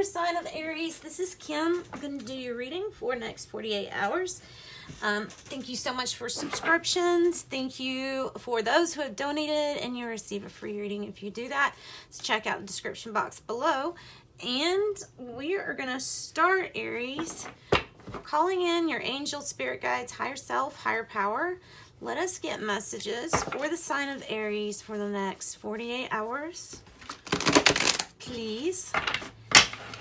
there, sign of Aries. This is Kim. I'm going to do your reading for the next 48 hours. Thank you so much for subscriptions. Thank you for those who have donated, and you'll receive a free reading if you do that. So check out the description box below. And we are going to start, Aries, calling in your angel, spirit guides, higher self, higher power. Let us get messages for the sign of Aries for the next 48 hours. Please.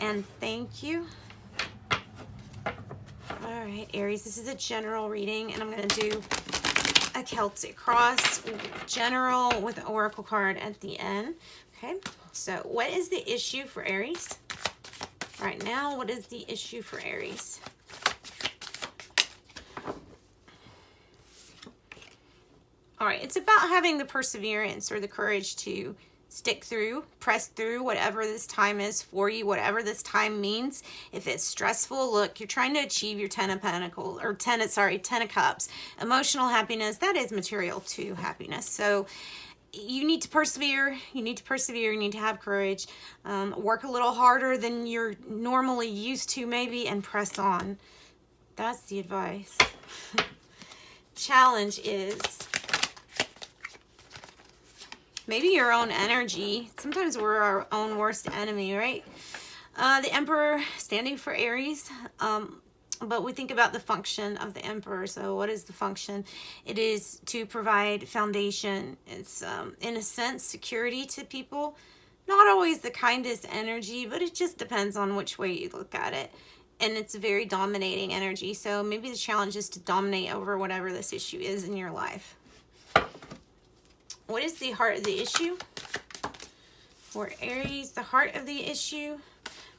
And thank you. All right, Aries, this is a general reading, and I'm going to do a Celtic cross, general with an oracle card at the end. Okay, so what is the issue for Aries? Right now, what is the issue for Aries? All right, it's about having the perseverance or the courage to stick through, press through whatever this time is for you, whatever this time means. If it's stressful, look, you're trying to achieve your 10 of Pentacles, or 10 of Cups. Emotional happiness, that is material to happiness. So you need to persevere, you need to have courage, work a little harder than you're normally used to maybe, and press on. That's the advice. Challenge is maybe your own energy. Sometimes we're our own worst enemy, right? The Emperor standing for Aries. But we think about the function of the Emperor. So what is the function? It is to provide foundation. It's, in a sense, security to people. Not always the kindest energy, but it just depends on which way you look at it. And it's a very dominating energy. So maybe the challenge is to dominate over whatever this issue is in your life. What is the heart of the issue for Aries? The heart of the issue.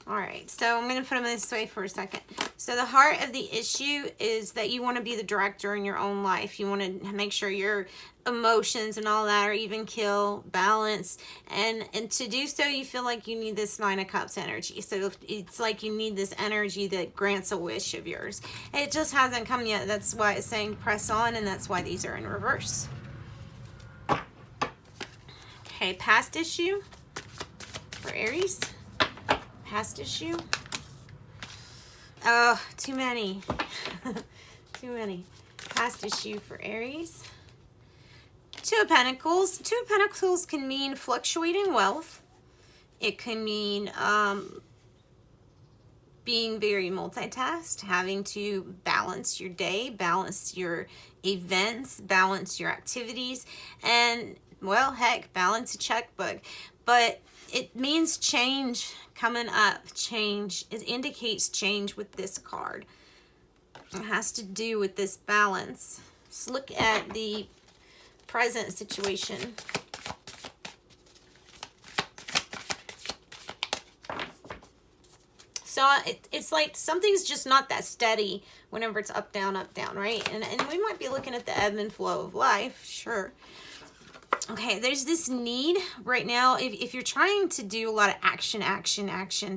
All right, so I'm going to put them this way for a second. So the heart of the issue is that you want to be the director in your own life. You want to make sure your emotions and all that are even keel, balance. And to do so, you feel like you need this 9 of Cups energy. So it's like you need this energy that grants a wish of yours. It just hasn't come yet. That's why it's saying press on, and that's why these are in reverse. Okay, past issue for Aries. Past issue. Oh, too many. Too many. Past issue for Aries. 2 of Pentacles. 2 of Pentacles can mean fluctuating wealth. It can mean being very multitasked, having to balance your day, balance your events, balance your activities, and, well, heck, balance a checkbook. But it means change coming up. Change. It indicates change with this card. It has to do with this balance. Let's look at the present situation. So it's like something's just not that steady whenever it's up, down, right? And we might be looking at the ebb and flow of life, sure. Okay, there's this need right now. If you're trying to do a lot of action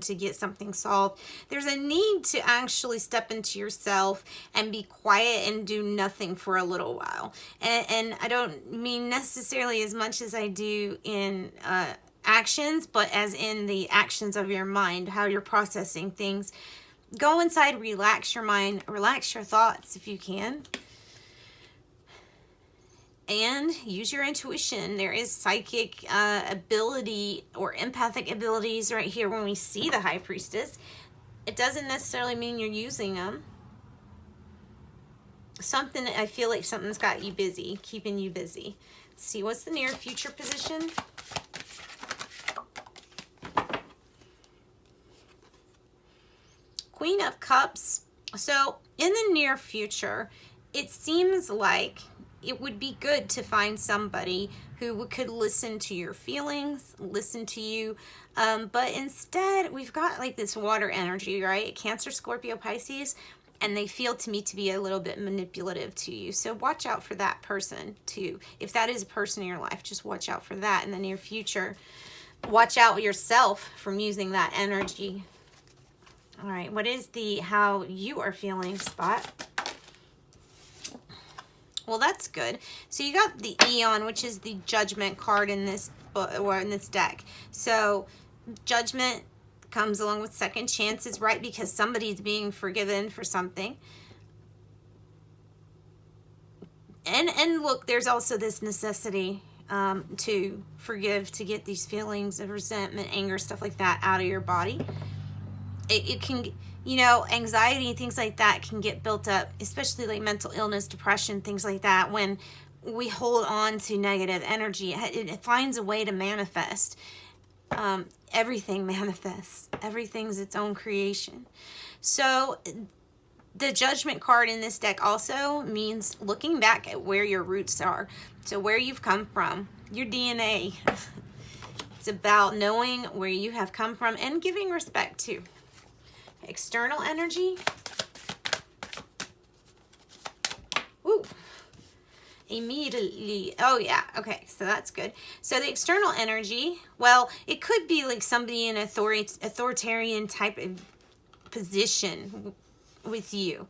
to get something solved, there's a need to actually step into yourself and be quiet and do nothing for a little while. And I don't mean necessarily as much as I do in actions, but as in the actions of your mind, how you're processing things. Go inside, relax your mind, relax your thoughts if you can. And use your intuition. There is psychic ability or empathic abilities right here when we see the High Priestess. It doesn't necessarily mean you're using them. I feel like something's got you busy, keeping you busy. Let's see, what's the near future position? Queen of Cups. So in the near future, it seems like it would be good to find somebody who could listen to your feelings, listen to you. But instead, we've got like this water energy, right? Cancer, Scorpio, Pisces, and they feel to me to be a little bit manipulative to you. So watch out for that person too. If that is a person in your life, just watch out for that in the near future. Watch out yourself from using that energy. All right, what is the how you are feeling spot? Well, that's good. So you got the Eon, which is the Judgment card in this book or in this deck. So Judgment comes along with second chances, right? Because somebody's being forgiven for something. And look, there's also this necessity to forgive, to get these feelings of resentment, anger, stuff like that out of your body. It can, you know, anxiety and things like that can get built up, especially like mental illness, depression, things like that. When we hold on to negative energy, it finds a way to manifest. Everything manifests. Everything's its own creation. So the Judgment card in this deck also means looking back at where your roots are. So where you've come from, your DNA. It's about knowing where you have come from and giving respect to. External energy. Ooh. Immediately. Oh yeah. Okay. So that's good. So the external energy, well, it could be like somebody in authoritarian type of position with you,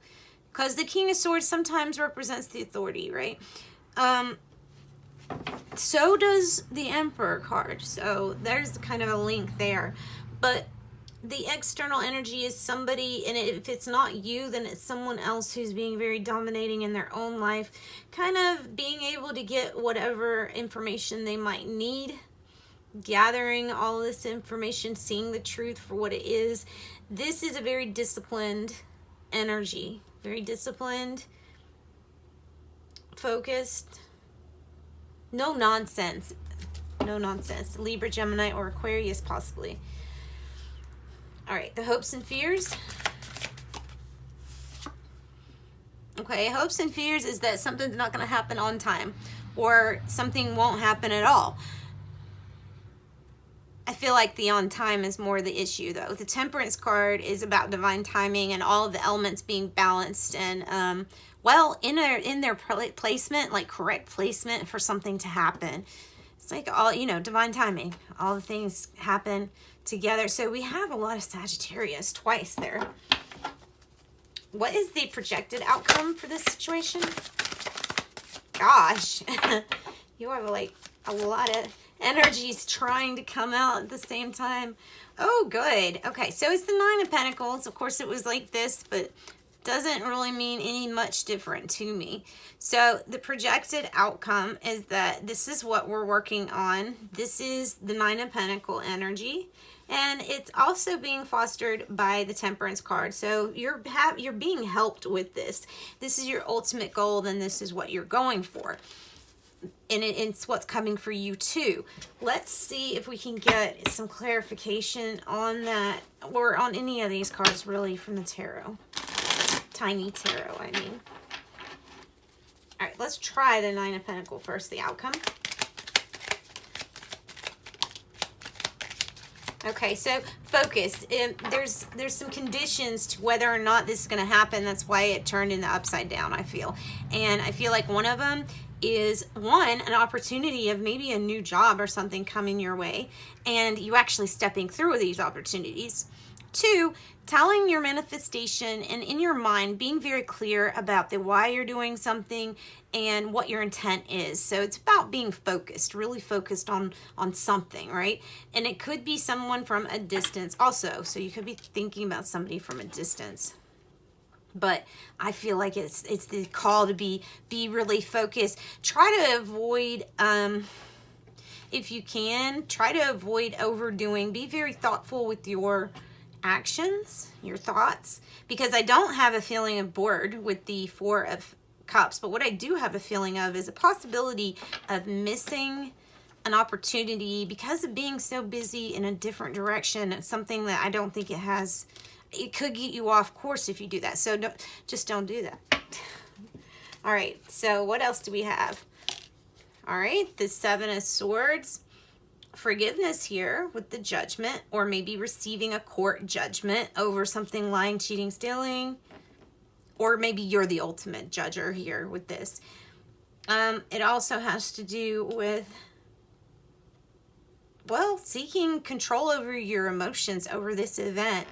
because the King of Swords sometimes represents the authority, right? So does the Emperor card. So there's kind of a link there. But the external energy is somebody, and if it's not you, then it's someone else who's being very dominating in their own life, kind of being able to get whatever information they might need, gathering all this information, seeing the truth for what it is. This is a very disciplined energy, very disciplined, focused, no nonsense, Libra, Gemini, or Aquarius possibly. All right, the hopes and fears. Okay, hopes and fears is that something's not going to happen on time, or something won't happen at all. I feel like the on time is more the issue, though. The Temperance card is about divine timing and all of the elements being balanced and, well, in their placement, like correct placement for something to happen. It's like all, you know, divine timing. All the things happen together. So we have a lot of Sagittarius twice there. What is the projected outcome for this situation? Gosh, you have like a lot of energies trying to come out at the same time. Oh, good. Okay, so it's the Nine of Pentacles. Of course, it was like this, but doesn't really mean any much different to me. So the projected outcome is that this is what we're working on. This is the Nine of Pentacle energy, and it's also being fostered by the Temperance card. So you're being helped with this. This is your ultimate goal, then this is what you're going for. And it's what's coming for you too. Let's see if we can get some clarification on that, or on any of these cards really, from the tarot. Tiny tarot, I mean. All right, let's try the Nine of Pentacles first, the outcome. Okay, so focus. There's some conditions to whether or not this is going to happen. That's why it turned in the upside down, I feel. And I feel like one of them is, one, an opportunity of maybe a new job or something coming your way, and you actually stepping through these opportunities. Two, telling your manifestation and in your mind being very clear about the why you're doing something and what your intent is. So it's about being focused, really focused on something, right? And it could be someone from a distance also. So you could be thinking about somebody from a distance. But I feel like it's the call to be really focused. Try to avoid, if you can, try to avoid overdoing. Be very thoughtful with your actions, your thoughts, because I don't have a feeling of bored with the Four of Cups, but what I do have a feeling of is a possibility of missing an opportunity because of being so busy in a different direction. It's something that I don't think it could get you off course if you do that. So just don't do that. All right, so what else do we have? All right, the Seven of Swords. Forgiveness here with the Judgment, or maybe receiving a court judgment over something, lying, cheating, stealing, or maybe you're the ultimate judger here with this. It also has to do with, well, seeking control over your emotions over this event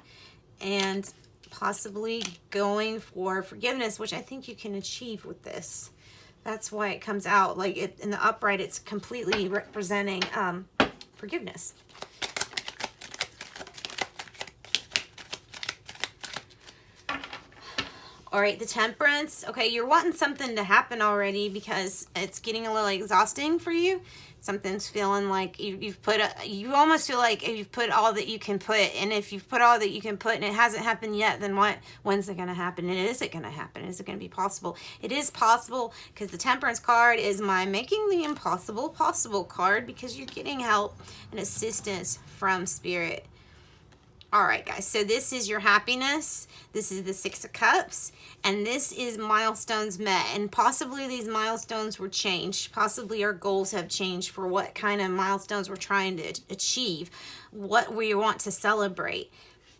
and possibly going for forgiveness, which I think you can achieve with this. That's why it comes out like it in the upright. It's completely representing forgiveness. All right, the Temperance. Okay, you're wanting something to happen already because it's getting a little exhausting for you. Something's feeling like you almost feel like you've put all that you can put, and if you've put all that you can put and it hasn't happened yet, then when's it going to happen? And is it going to happen? Is it going to be possible? It is possible, because the Temperance card is my making the impossible possible card, because you're getting help and assistance from Spirit. All right, guys, so this is your happiness. This is the Six of Cups, and this is milestones met, and possibly these milestones were changed. Possibly our goals have changed for what kind of milestones we're trying to achieve, what we want to celebrate.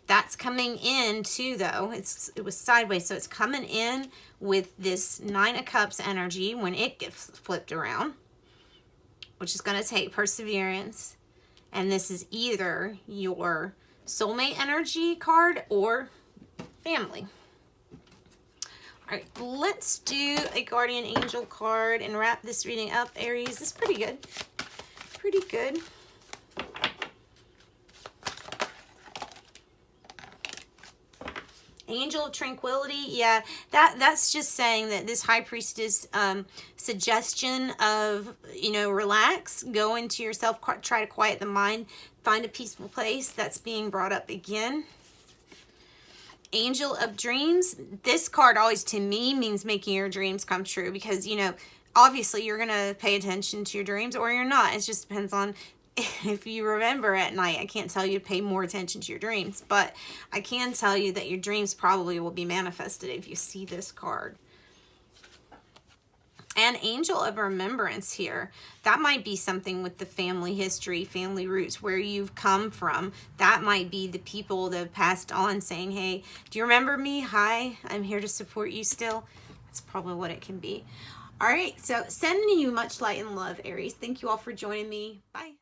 That's coming in too, though. It was sideways, so it's coming in with this Nine of Cups energy when it gets flipped around, which is going to take perseverance, and this is either your soulmate energy card or family. All right, let's do a guardian angel card and wrap this reading up. Aries, this is pretty good. Pretty good. Angel of Tranquility. Yeah, that's just saying that this High Priestess suggestion of, relax, go into yourself, try to quiet the mind, find a peaceful place, that's being brought up again. Angel of Dreams. This card always, to me, means making your dreams come true, because, obviously you're going to pay attention to your dreams or you're not. It just depends on if you remember at night. I can't tell you to pay more attention to your dreams, but I can tell you that your dreams probably will be manifested if you see this card. And Angel of Remembrance here. That might be something with the family history, family roots, where you've come from. That might be the people that have passed on saying, hey, do you remember me? Hi, I'm here to support you still. That's probably what it can be. All right, so sending you much light and love, Aries. Thank you all for joining me. Bye.